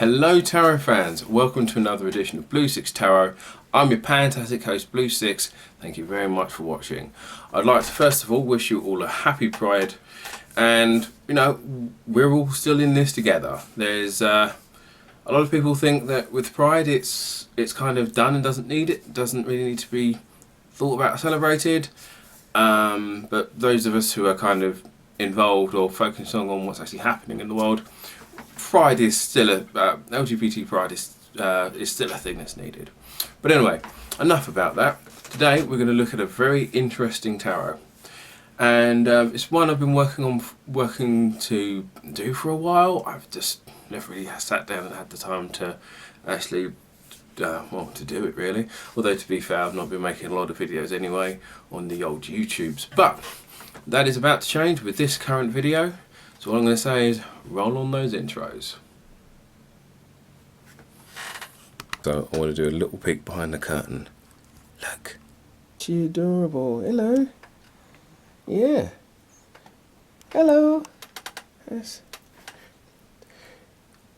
Hello Tarot fans, welcome to another edition of Blue Sicx Tarot. I'm your fantastic host Blue Sicx. Thank you very much for watching. I'd like to first of all wish you all a happy Pride, and you know, we're all still in this together. There's a lot of people think that with Pride it's kind of done and doesn't really need to be thought about or celebrated, but those of us who are kind of involved or focusing on what's actually happening in the world, Pride is still LGBT Pride is still a thing that's needed. But anyway, enough about that. Today we're going to look at a very interesting tarot, and it's one I've been working to do for a while. I've just never really sat down and had the time to actually to do it really. Although to be fair, I've not been making a lot of videos anyway on the old YouTubes, but that is about to change with this current video. So what I'm going to say is, roll on those intros. So I want to do a little peek behind the curtain. Look. She's adorable. Hello. Yeah. Hello. Yes.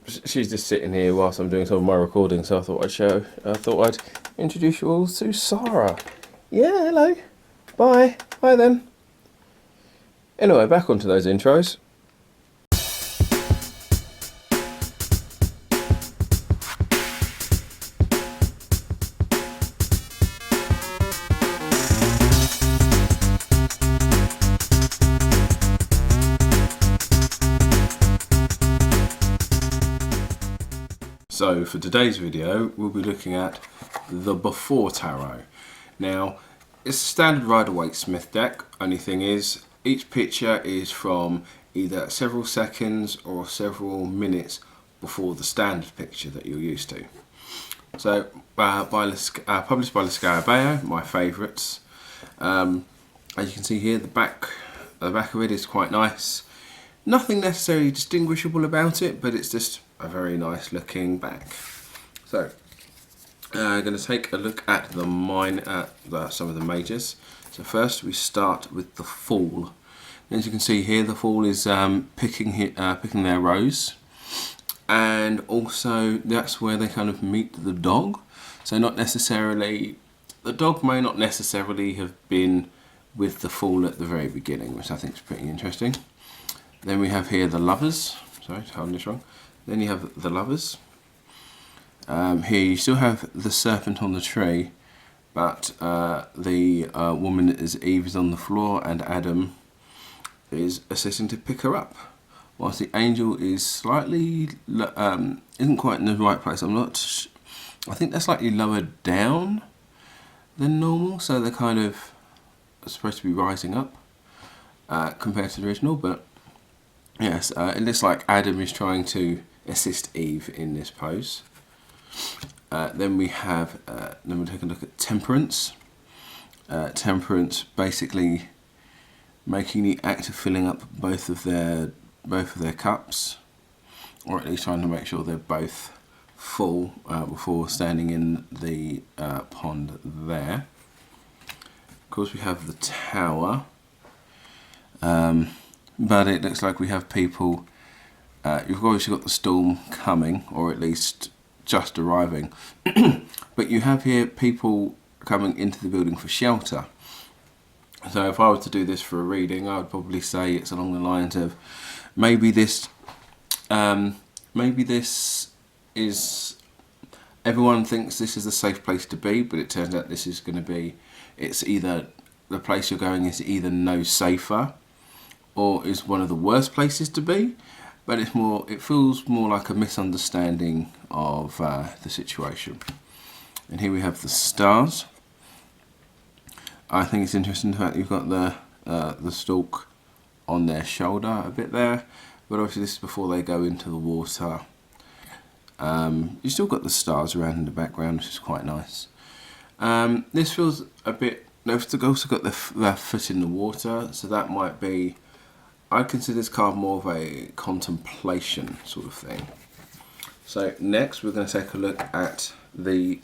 She's just sitting here whilst I'm doing some of my recording, so I thought I'd introduce you all to Sarah. Yeah, hello. Bye. Bye then. Anyway, back onto those intros. So for today's video, we'll be looking at the Before Tarot. Now, it's a standard Rider-Waite-Smith deck. Only thing is, each picture is from either several seconds or several minutes before the standard picture that you're used to. So, published by Lascarabayo, my favourites. As you can see here, the back of it is quite nice. Nothing necessarily distinguishable about it, but it's just a very nice looking back. So, I'm going to take a look at some of the majors. So first we start with the Fool. As you can see here, the Fool is picking their rose, and also that's where they kind of meet the dog. So the dog may not necessarily have been with the Fool at the very beginning, which I think is pretty interesting. Then we have here the Lovers. Sorry, holding this wrong. Then you have the Lovers. Here you still have the Serpent on the tree, but the woman Eve is on the floor and Adam is assisting to pick her up, whilst the angel is slightly isn't quite in the right place. I think they're slightly lower down than normal, so they're kind of supposed to be rising up compared to the original. But yes, it looks like Adam is trying to assist Eve in this pose. Then we have, then we'll take a look at Temperance. Temperance basically making the act of filling up both of their cups, or at least trying to make sure they're both full before standing in the pond there. Of course, we have the Tower, but it looks like we have people. You've obviously got the storm coming, or at least just arriving, but you have here people coming into the building for shelter. So if I were to do this for a reading, I would probably say it's along the lines of maybe this is, everyone thinks this is a safe place to be, but it turns out this is going to be, it's either the place you're going is either no safer or is one of the worst places to be. But it feels more like a misunderstanding of the situation. And here we have the Stars. I think it's interesting the fact you've got the stalk on their shoulder a bit there, but obviously this is before they go into the water. You still got the stars around in the background, which is quite nice. This feels a bit. They've also got their foot in the water, so that might be. I consider this card more of a contemplation sort of thing. So next we're going to take a look at the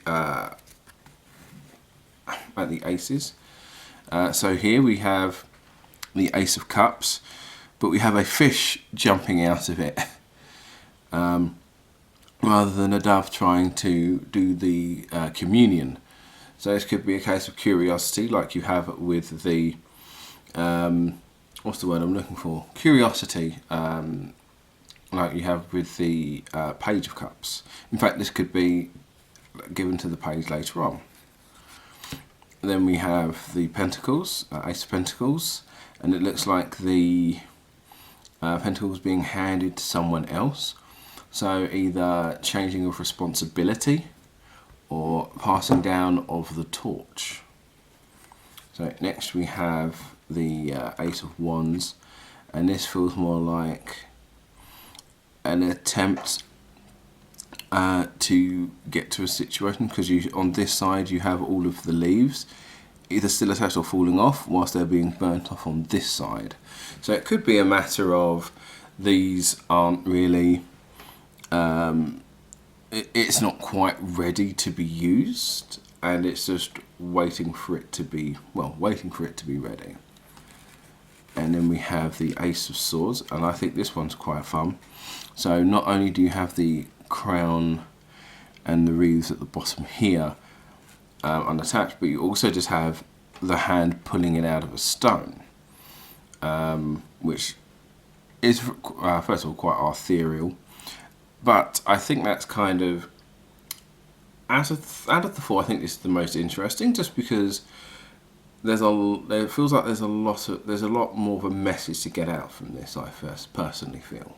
aces. So here we have the Ace of Cups, but we have a fish jumping out of it. rather than a dove trying to do the communion. So this could be a case of curiosity, like you have with the what's the word I'm looking for? Curiosity, like you have with the Page of Cups. In fact, this could be given to the page later on. Then we have the Pentacles, Ace of Pentacles, and it looks like the Pentacles being handed to someone else. So either changing of responsibility or passing down of the torch. So next we have the Ace of Wands, and this feels more like an attempt to get to a situation, because on this side you have all of the leaves either still attached or falling off whilst they're being burnt off on this side. So it could be a matter of these aren't really it's not quite ready to be used, and it's just waiting for it to be ready. And then we have the Ace of Swords, and I think this one's quite fun. So not only do you have the crown and the wreaths at the bottom here unattached, but you also just have the hand pulling it out of a stone, which is first of all quite ethereal. But I think that's kind of, out of the four, I think this is the most interesting, just because it feels like there's a lot more of a message to get out from this. I personally feel.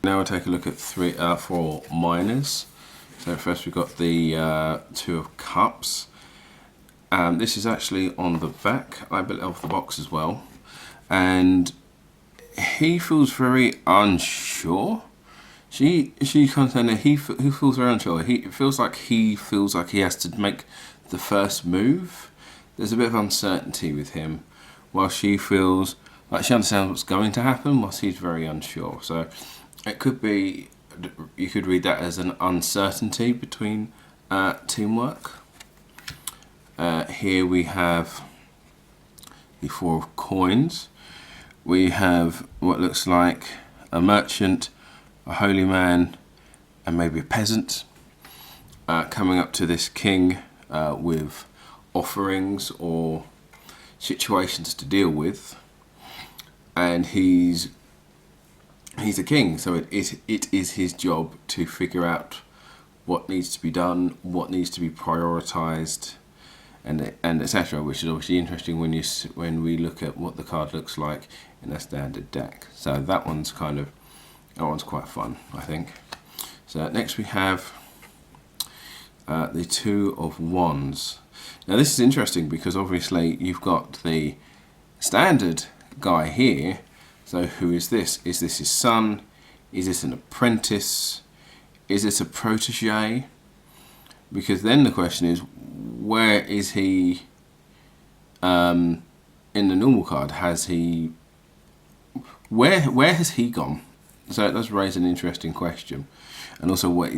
Now we'll take a look at 4 minors. So first we've got the Two of Cups. This is actually on the back, I believe, of the box as well, and he feels very unsure. She comes in and he feels very unsure. It feels like he has to make the first move. There's a bit of uncertainty with him, while she feels like she understands what's going to happen, whilst he's very unsure. So it could be, you could read that as an uncertainty between teamwork. Here we have the 4 of Coins. We have what looks like a merchant, a holy man, and maybe a peasant coming up to this king with offerings or situations to deal with, and he's a king, so it is his job to figure out what needs to be done, what needs to be prioritized, and etc., which is obviously interesting when we look at what the card looks like in a standard deck. So that one's quite fun, I think. So next we have the Two of Wands. Now this is interesting because obviously you've got the standard guy here. So who is this? Is this his son? Is this an apprentice? Is this a protege? Because then the question is, where is he in the normal card? Where has he gone? So it does raise an interesting question. And also, what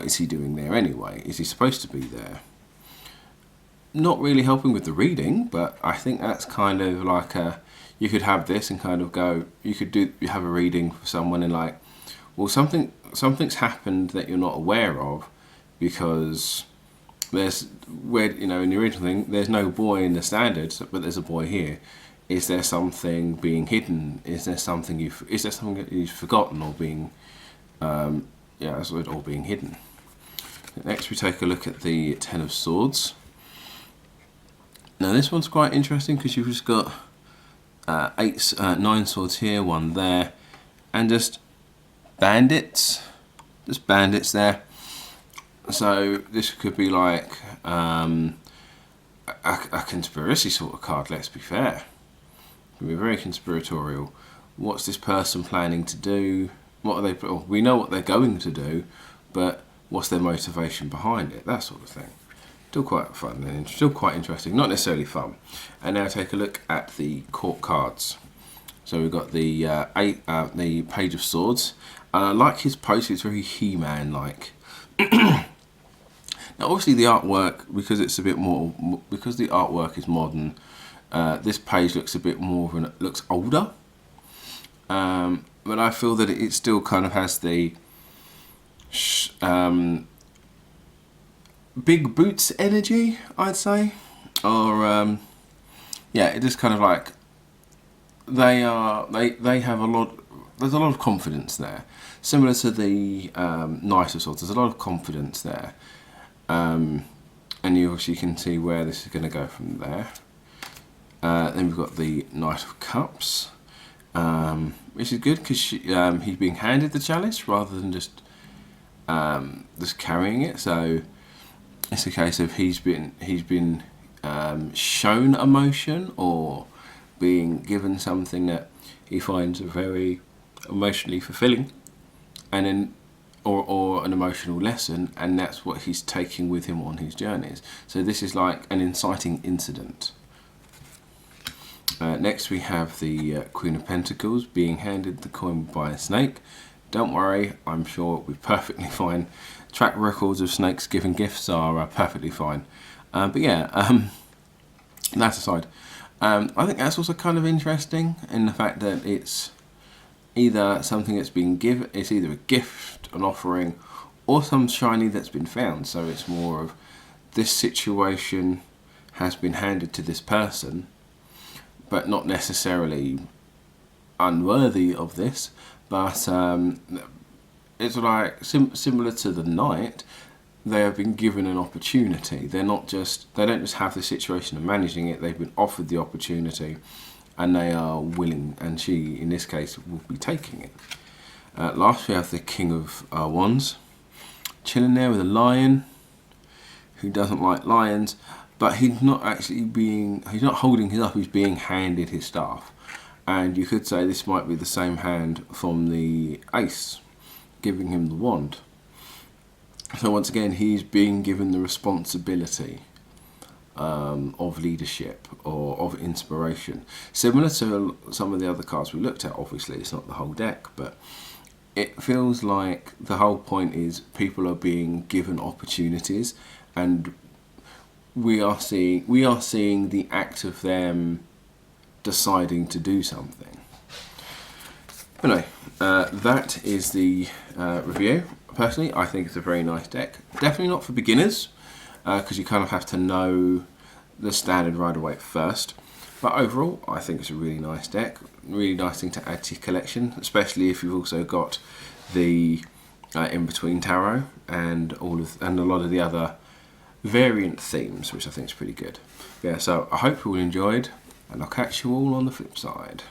is he doing there anyway? Is he supposed to be there? Not really helping with the reading, but I think that's kind of like you could have this and kind of go, you have a reading for someone and like, well, something's happened that you're not aware of, because there's in the original thing, there's no boy in the standard, but there's a boy here. Is there something being hidden? Is there something that you've forgotten or being or being hidden? Next we take a look at the Ten of Swords. Now this one's quite interesting because you've just got 9 swords here, 1 there, and just bandits there. So this could be like a conspiracy sort of card, let's be fair. It can be very conspiratorial. What's this person planning to do? What are they? We know what they're going to do, but what's their motivation behind it? That sort of thing. Still quite fun and still quite interesting. Not necessarily fun. And now take a look at the court cards. So we've got the Page of Swords. And I like his pose. It's very He-Man like. Now, obviously, the artwork, because the artwork is modern, this page looks a bit more looks older. but I feel that it still kind of has the big boots energy, I'd say, or yeah, it is kind of like they have a lot. There's a lot of confidence there, similar to the Knight of Swords. There's a lot of confidence there, and you obviously can see where this is going to go from there. Then we've got the Knight of Cups, which is good because he's being handed the chalice rather than just carrying it. So it's a case of he's been shown emotion or being given something that he finds very emotionally fulfilling, and then or an emotional lesson, and that's what he's taking with him on his journeys. So this is like an inciting incident. Next we have the Queen of Pentacles being handed the coin by a snake. Don't worry, I'm sure it'll be perfectly fine. Track records of snakes giving gifts are perfectly fine. But yeah, that aside, I think that's also kind of interesting in the fact that it's either something that's been given, it's either a gift, an offering, or some shiny that's been found. So it's more of this situation has been handed to this person, but not necessarily unworthy of this, but it's like similar to the Knight. They have been given an opportunity. They don't just have the situation of managing it. They've been offered the opportunity, and they are willing. And she, in this case, will be taking it. Last, we have the King of Wands, chilling there with a lion, who doesn't like lions, but he's not holding his up. He's being handed his staff, and you could say this might be the same hand from the Ace, giving him the wand. So once again, he's being given the responsibility of leadership or of inspiration. Similar to some of the other cards we looked at, obviously it's not the whole deck, but it feels like the whole point is people are being given opportunities, and we are seeing the act of them deciding to do something. But no, that is the review. Personally, I think it's a very nice deck. Definitely not for beginners, because you kind of have to know the standard Rider-Waite first. But overall, I think it's a really nice deck. Really nice thing to add to your collection, especially if you've also got the in-between tarot and a lot of the other variant themes, which I think is pretty good. Yeah, so I hope you all enjoyed, and I'll catch you all on the flip side.